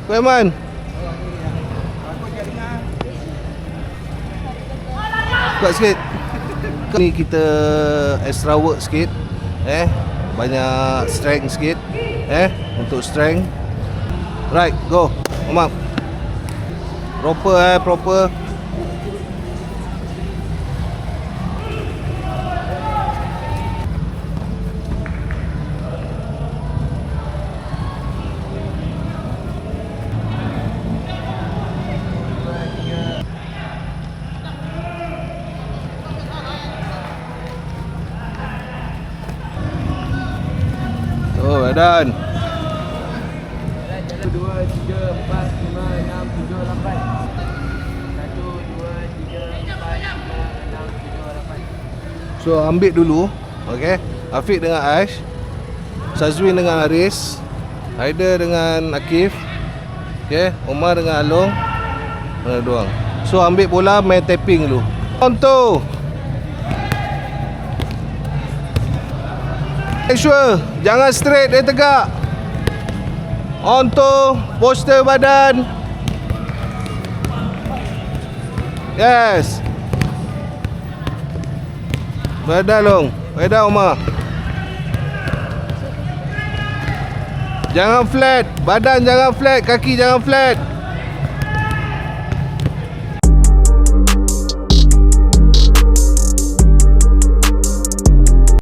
Kau Aiman. Kuat sikit. Ni kita extra work sikit. Banyak strength sikit. Untuk strength. Right, go. Warm up. Proper proper. Oh, badan. 2, 3, 4, 5, 6, 7, 8. 1, 2, 3, 4, 5, 6, 7, 8. So ambil dulu. Okay, Afiq dengan Aish, Sazwin dengan Haris, Haider dengan Akif, okay, Omar dengan Along. Mana doang. So ambil bola, main tapping dulu. Contoh. Make sure jangan straight, dia tegak. On to, posture badan. Yes. Badan long. Badan Omar. Jangan flat, badan jangan flat, kaki jangan flat.